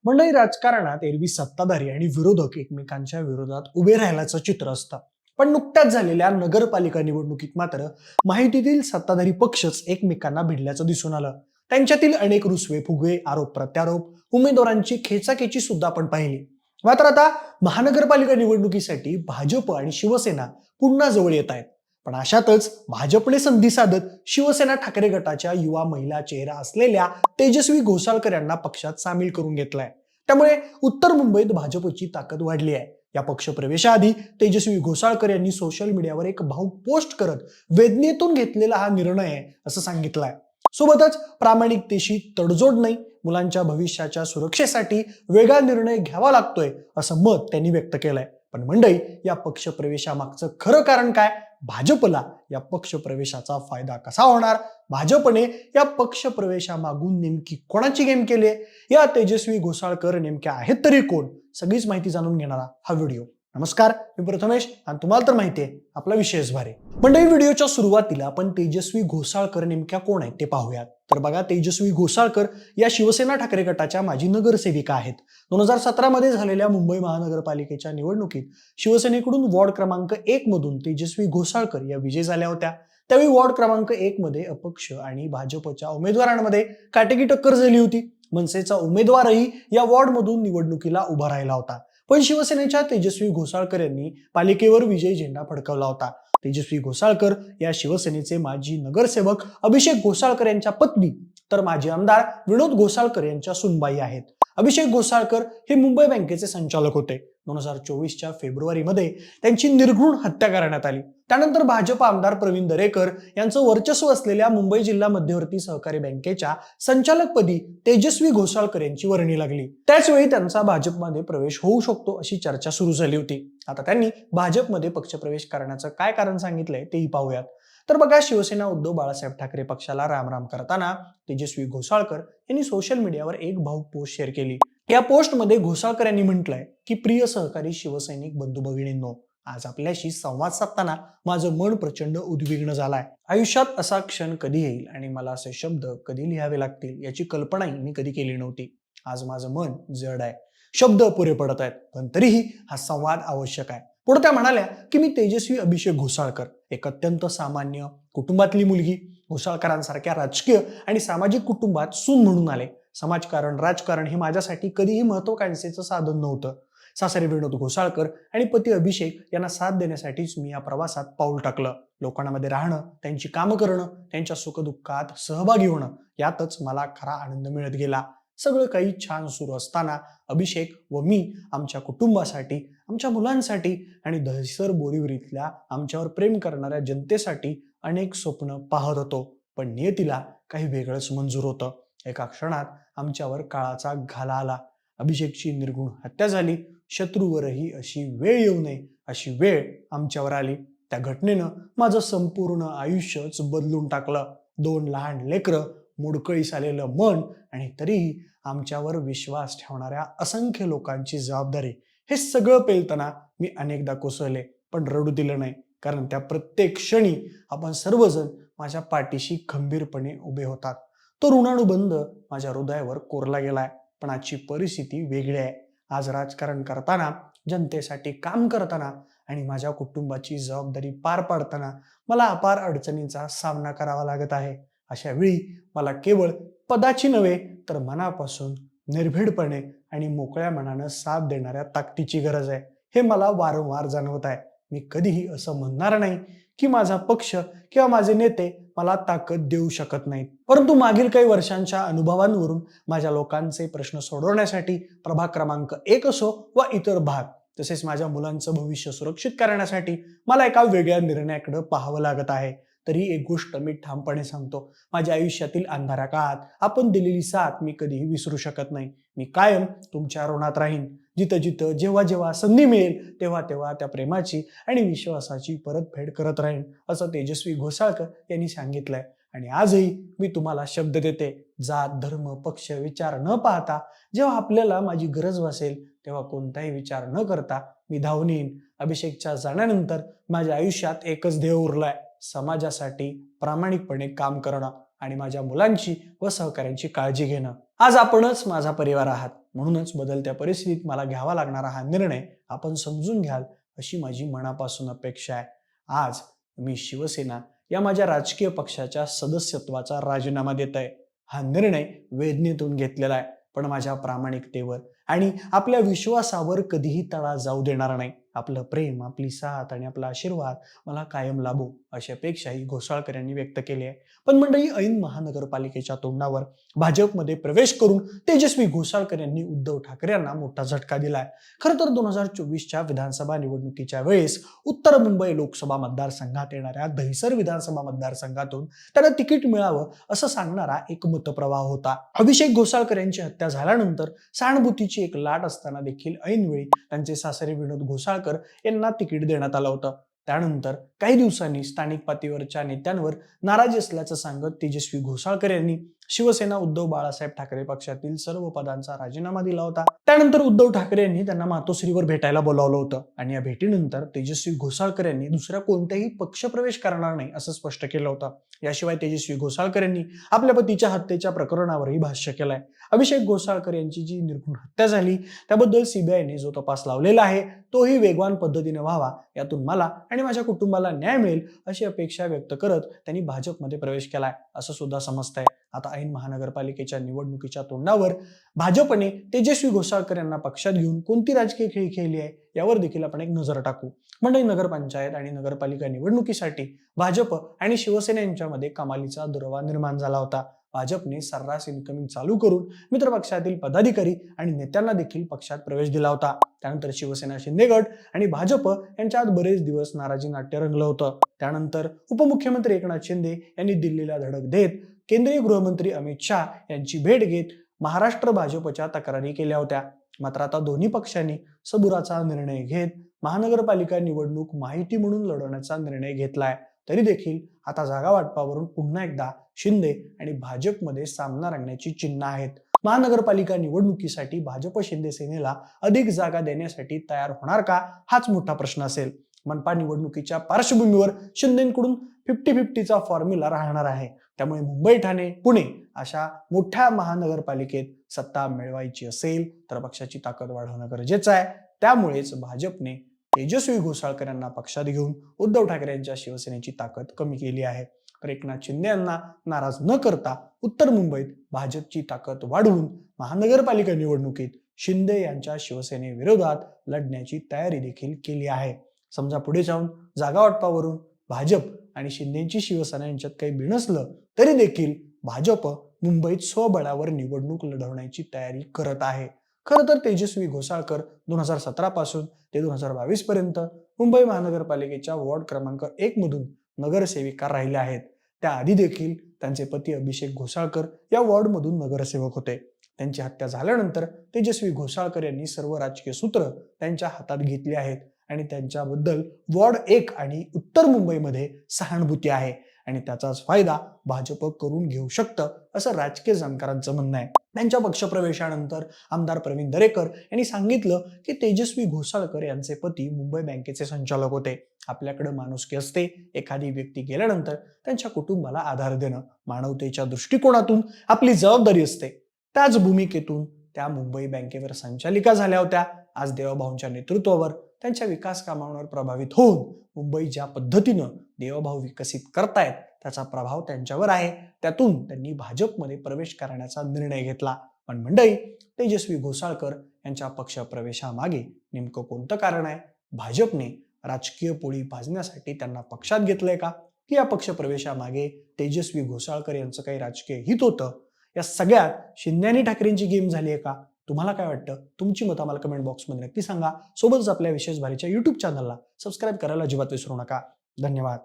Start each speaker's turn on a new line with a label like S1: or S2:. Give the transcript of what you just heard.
S1: मंडळी, राजकारणात एरवी सत्ताधारी आणि विरोधक एकमेकांच्या विरोधात उभे राहिल्याचं चित्र असतं. पण नुकत्याच झालेल्या नगरपालिका निवडणुकीत मात्र माहितीतील सत्ताधारी पक्षच एकमेकांना भिडल्याचं दिसून आलं. त्यांच्यातील अनेक रुसवे फुगवे, आरोप प्रत्यारोप, उमेदवारांची खेचाखेची सुद्धा आपण पाहिली. मात्र आता महानगरपालिका निवडणुकीसाठी भाजप आणि शिवसेना पुन्हा जवळ येत आहेत. पण अशातच भाजपने संधी साधत शिवसेना ठाकरे गटाच्या युवा महिला चेहरा असलेल्या तेजस्वी घोसाळकर यांना पक्षात सामील करून घेतलाय. त्यामुळे उत्तर मुंबईत भाजपची ताकद वाढली आहे. या पक्ष प्रवेशाआधी तेजस्वी घोसाळकर यांनी सोशल मीडियावर एक भावूक पोस्ट करत वेदनेतून घेतलेला हा निर्णय आहे असं सांगितलंय. सोबतच प्रामाणिकतेशी तडजोड नाही, मुलांच्या भविष्याच्या सुरक्षेसाठी वेगळा निर्णय घ्यावा लागतोय असं मत त्यांनी व्यक्त केलंय. पण मंडळी, या पक्ष प्रवेशामागचं खरं कारण काय? भाजपला या पक्ष प्रवेशाचा फायदा कसा होणार? भाजपने या पक्ष प्रवेशामागून नेमकी कोणाची गेम केली? या तेजस्वी घोसाळकर नेमक्या आहेत तरी कोण? सगळीच माहिती जाणून घेणारा हा व्हिडिओ. नमस्कार, मी प्रथमेश आणि तुम्हाला तर माहिती आहे आपला विषयच भारी. मंडळी, व्हिडिओच्या सुरुवातीला आपण तेजस्वी घोसाळकर नेमक्या कोण आहेत ते पाहूयात. तर बघा, तेजस्वी घोसाळकर या शिवसेना ठाकरे गटाच्या माजी नगरसेविका आहेत. 2017 मध्ये झालेल्या मुंबई महानगरपालिकेच्या निवडणुकीत शिवसेनेकडून वॉर्ड क्रमांक 1 मधून तेजस्वी घोसाळकर या विजयी झाल्या होत्या. त्यावेळी वॉर्ड क्रमांक 1 मध्ये अपक्ष आणि भाजपच्या उमेदवारांमध्ये काटेकी टक्कर झाली होती. मनसेचा उमेदवारही या वॉर्डमधून निवडणुकीला उभा राहिला होता. पण शिवसेनेच्या तेजस्वी घोसाळकर यांनी पालिकेवर विजयी झेंडा फडकवला होता. तेजस्वी घोसाळकर या शिवसेनेचे माजी नगरसेवक अभिषेक घोसाळकर यांच्या पत्नी तर माजी आमदार विनोद घोसाळकर यांच्या सुनबाई आहेत. अभिषेक घोसाळकर हे मुंबई बँकेचे संचालक होते. 2024च्या फेब्रुवारीमध्ये त्यांची निर्घृण हत्या करण्यात आली. त्यानंतर भाजप आमदार प्रवीण दरेकर यांचं वर्चस्व असलेल्या मुंबई जिल्हा मध्यवर्ती सहकारी बँकेच्या संचालकपदी तेजस्वी घोसाळकर यांची वर्णी लागली. त्याचवेळी त्यांचा भाजपमध्ये प्रवेश होऊ शकतो अशी चर्चा सुरू झाली होती. आता त्यांनी भाजपमध्ये पक्षप्रवेश करण्याचं काय कारण सांगितलंय तेही पाहूयात. तर बघा, शिवसेना उद्धव बाळासाहेब ठाकरे पक्षाला रामराम करताना तेजस्वी घोसाळकर यांनी सोशल मीडियावर एक भावूक पोस्ट शेअर केली. या पोस्टमध्ये घोसाळकर यांनी म्हटलंय की, प्रिय सहकारी शिवसैनिक बंधू भगिनींनो, आज आपल्याशी संवाद साधताना माझं मन प्रचंड उद्विग्न झालाय. आयुष्यात असा क्षण कधी येईल आणि मला असे शब्द कधी लिहावे लागतील याची कल्पनाही मी कधी केली नव्हती. आज माझं मन जड आहे, शब्द अपुरे पडत आहेत, पण तरीही हा संवाद आवश्यक आहे. पुढे त्या म्हणाल्या की, मी तेजस्वी अभिषेक घोसाळकर, एक अत्यंत सामान्य कुटुंबातली मुलगी. घोसाळकरांसारख्या राजकीय आणि सामाजिक कुटुंबात सून म्हणून आले. समाजकारण, राजकारण हे माझ्यासाठी कधीही महत्वाकांक्षेचं साधन नव्हतं. सासरे विनोद घोसाळकर आणि पती अभिषेक यांना साथ देण्यासाठीच मी या प्रवासात पाऊल टाकलं. लोकांमध्ये राहणं, त्यांची कामं करणं, त्यांच्या सुखदुःखात सहभागी होणं, यातच मला खरा आनंद मिळत गेला. सगळं काही छान सुरू असताना अभिषेक व मी आमच्या कुटुंबासाठी, आमच्या मुलांसाठी आणि दहिसर बोरिवलीतल्या आमच्यावर प्रेम करणाऱ्या जनतेसाठी अनेक स्वप्न पाहत होतो. पण नियतीला काही वेगळंच मंजूर होतं. एका क्षणात आमच्यावर काळाचा घाला आला. अभिषेकची निर्घृण हत्या झाली. शत्रूवरही अशी वेळ येऊ नये अशी वेळ आमच्यावर आली. त्या घटनेनं माझं संपूर्ण आयुष्यच बदलून टाकलं. 2 लहान लेकरं, मोडकळीस आलेलं मन आणि तरीही आमच्यावर विश्वास ठेवणाऱ्या असंख्य लोकांची जबाबदारी, हे सगळं पेलताना मी अनेकदा कोसळले, पण रडू दिलं नाही. कारण त्या प्रत्येक क्षणी आपण सर्वजण माझ्या पाठीशी खंबीरपणे उभे होतात. तो ऋणानुबंध माझ्या हृदयावर कोरला गेलाय. पण आजची परिस्थिती वेगळी आहे. आज राजकारण करताना, जनतेसाठी काम करताना आणि माझ्या कुटुंबाची जबाबदारी पार पाडताना मला अपार अडचणींचा सामना करावा लागत आहे. अशा वेळी मला केवळ पदाची नव्हे तर मनापासून, निर्भीडपणे आणि मोकळ्या मनानं साथ देणाऱ्या ताकदीची गरज आहे, हे मला वारंवार जाणवत आहे. मी कधीही असं म्हणणार नाही की माझा पक्ष किंवा माझे नेते मला ताकद देऊ शकत नाहीत. परंतु मागील काही वर्षांच्या अनुभवांवरून माझ्या लोकांचे प्रश्न सोडवण्यासाठी प्रभाग क्रमांक 1 असो व इतर भाग, तसेच माझ्या मुलांचं भविष्य सुरक्षित करण्यासाठी मला एका वेगळ्या निर्णयाकडे पाहावं लागत आहे. तरी एक गोष्ट मी ठामपणे सांगतो, माझ्या आयुष्यातील अंधाऱ्या काळात आपण दिलेली साथ मी कधीही विसरू शकत नाही. मी कायम तुमच्या ऋणात राहीन. जिथं जिथं, जेव्हा जेव्हा संधी मिळेल तेव्हा तेव्हा त्या प्रेमाची आणि विश्वासाची परतफेड करत राहीन, असं तेजस्वी घोसाळकर यांनी सांगितलंय. आणि आजही मी तुम्हाला शब्द देते, जात, धर्म, पक्ष, विचार न पाहता जेव्हा आपल्याला माझी गरज भासेल तेव्हा कोणताही विचार न करता मी धावून येईन. अभिषेकच्या जाण्यानंतर माझ्या आयुष्यात एकच ध्येय उरलाय, समाजासाठी प्रामाणिकपणे काम करणं आणि माझ्या मुलांची व सहकाऱ्यांची काळजी घेणं. आज आपणच माझा परिवार आहात. म्हणूनच बदलत्या परिस्थितीत मला घ्यावा लागणारा हा निर्णय आपण समजून घ्याल अशी माझी मनापासून अपेक्षा आहे. आज मी शिवसेना या माझ्या राजकीय पक्षाच्या सदस्यत्वाचा राजीनामा देत आहे. हा निर्णय वेदनेतून घेतलेला आहे, पण माझ्या प्रामाणिकतेवर आणि आपल्या विश्वासावर कधीही तडा जाऊ देणार नाही. आपलं प्रेम, आपली साथ आणि आपला आशीर्वाद मला कायम लाभो अशी अपेक्षाही घोसाळकर यांनी व्यक्त केली आहे. पण मंडळी, ऐन महानगरपालिकेच्या तोंडावर भाजपमध्ये प्रवेश करून तेजस्वी घोसाळकर यांनी उद्धव ठाकरे यांना मोठा झटका दिलाय. खरं तर 2024च्या विधानसभा निवडणुकीच्या वेळेस उत्तर मुंबई लोकसभा मतदारसंघात येणाऱ्या दहिसर विधानसभा मतदारसंघातून त्यांना तिकीट मिळावं असं सांगणारा एक मतप्रवाह होता. अभिषेक घोसाळकर यांची हत्या झाल्यानंतर सहानुभूतीची एक लाट असताना देखील ऐनवेळी त्यांचे सासरे विनोद घोसाळकर यांना तिकीट देण्यात आलं होतं. त्यानंतर काही दिवसांनी स्थानिक पातळीवरच्या नेत्यांवर नाराजी असल्याचं सांगत तेजस्वी घोसाळकर यांनी शिवसेना उद्धव बाळासाहेब ठाकरे पक्षातील सर्व पदांचा राजीनामा दिला होता. त्यानंतर उद्धव ठाकरे यांनी त्यांना मातोश्रीवर भेटायला बोलावलं होतं आणि या भेटीनंतर तेजस्वी घोसाळकर यांनी दुसऱ्या कोणत्याही पक्षप्रवेश करणार नाही असं स्पष्ट केलं होतं. याशिवाय तेजस्वी घोसाळकर यांनी आपल्या पतीच्या हत्येच्या प्रकरणावरही भाष्य केलंय. अभिषेक घोसाळकर यांची जी निर्घृण हत्या झाली त्याबद्दल सीबीआयने जो तपास लावलेला आहे तोही वेगवान पद्धतीने व्हावा, यातून मला आणि माझ्या कुटुंबाला न्याय मिळेल अशी अपेक्षा व्यक्त करत त्यांनी भाजपमध्ये प्रवेश केलाय असं सुद्धा समजतंय. आता ऐन महानगरपालिकेच्या निवडणुकीच्या तोंडावर भाजपने तेजस्वी घोसाळकर यांना पक्षात घेऊन कोणती राजकीय खेळी खेळली आहे यावर देखील आपण एक नजर टाकू. म्हणजे नगरपंचायत आणि नगरपालिका निवडणुकीसाठी भाजप आणि शिवसेना यांच्यामध्ये कमालीचा दुरावा निर्माण झाला होता. भाजपने सर्रास इन्कमिंग चालू करून मित्रपक्षातील पदाधिकारी आणि नेत्यांना देखील पक्षात प्रवेश दिला होता. त्यानंतर शिवसेना शिंदे गट आणि भाजप यांच्यात बरेच दिवस नाराजी नाट्य रंगलं होतं. त्यानंतर उपमुख्यमंत्री एकनाथ शिंदे यांनी दिल्लीला धडक देत केंद्रीय गृहमंत्री अमित शाह यांची भेट घेत महाराष्ट्र भाजपच्या तक्रारी केल्या होत्या. मात्र आता दोन्ही पक्षांनी सबुराचा निर्णय घेत महानगरपालिका निवडणूक माहिती म्हणून लढवण्याचा निर्णय घेतलाय. तरी देखील आता जागा वाटपावरून पुन्हा एकदा शिंदे आणि भाजपमध्ये सामना रंगण्याची चिन्ह आहेत. महानगरपालिका निवडणुकीसाठी भाजप शिंदे सेनेला अधिक जागा देण्यासाठी तयार होणार का, हाच मोठा प्रश्न असेल. मनपा निवडणुकीच्या पार्श्वभूमीवर शिंदेकडून 50-50चा फॉर्म्युला राहणार आहे. त्यामुळे मुंबई, ठाणे, पुणे अशा मोठ्या महानगरपालिकेत सत्ता मिळवायची असेल तर पक्षाची ताकद वाढवणं गरजेचं आहे. त्यामुळेच भाजपने तेजस्वी घोसाळकर यांना पक्षात घेऊन उद्धव ठाकरे यांच्या शिवसेनेची ताकद कमी केली आहे. तर एकनाथ शिंदे यांना नाराज न करता उत्तर मुंबईत भाजपची ताकद वाढवून महानगरपालिका निवडणुकीत शिंदे यांच्या शिवसेनेविरोधात लढण्याची तयारी देखील केली आहे. समजा पुढे जाऊन जागा वाटपावरून भाजप आणि शिंदेची शिवसेना यांच्यात काही बिनसलं तरी देखील भाजप मुंबईत स्वबळावर निवडणूक लढवण्याची तयारी करत आहे. खरं तर तेजस्वी घोसाळकर 2017 पासून ते 2022 पर्यंत मुंबई महानगरपालिकेच्या वॉर्ड क्रमांक 1 मधून नगरसेविका राहिल्या आहेत. त्याआधी देखील त्यांचे पती अभिषेक घोसाळकर या वॉर्डमधून नगरसेवक होते. त्यांची हत्या झाल्यानंतर तेजस्वी घोसाळकर यांनी सर्व राजकीय सूत्र त्यांच्या हातात घेतली आहेत आणि त्यांच्याबद्दल वॉर्ड 1 आणि उत्तर मुंबईमध्ये सहानुभूती आहे आणि त्याचाच फायदा भाजप करून घेऊ शकतं असं राजकीय जाणकारांचं म्हणणं आहे. त्यांच्या पक्षप्रवेशानंतर आमदार प्रवीण दरेकर यांनी सांगितलं की तेजस्वी घोसाळकर यांचे पती मुंबई बँकेचे संचालक होते. आपल्याकडे माणुसकी असते, एखादी व्यक्ती गेल्यानंतर त्यांच्या कुटुंबाला आधार देणं मानवतेच्या दृष्टिकोनातून आपली जबाबदारी असते. त्याच भूमिकेतून त्या मुंबई बँकेवर संचालिका झाल्या होत्या. आज देवाभाऊंच्या नेतृत्वावर त्यांच्या विकास कामांवर प्रभावित होऊन मुंबई ज्या पद्धतीनं देवाभाऊ विकसित करतायत त्याचा प्रभाव त्यांच्यावर आहे. त्यातून त्यांनी भाजपमध्ये प्रवेश करण्याचा निर्णय घेतला. पण मंडळी, तेजस्वी घोसाळकर यांच्या पक्षप्रवेशामागे नेमकं कोणतं कारण आहे? भाजपने राजकीय पोळी भाजण्यासाठी त्यांना पक्षात घेतलंय का, की या पक्षप्रवेशामागे तेजस्वी घोसाळकर यांचं काही राजकीय हित होतं? या सगळ्यात शिंदे आणि ठाकरेंची गेम झाली आहे का? तुम्हाला काय वाटतं? तुमची मतं आम्हाला कमेंट बॉक्समध्ये नक्की सांगा. सोबतच आपल्या विशेष भारीच्या YouTube चॅनलला सबस्क्राईब करायला अजिबात विसरू नका. धन्यवाद.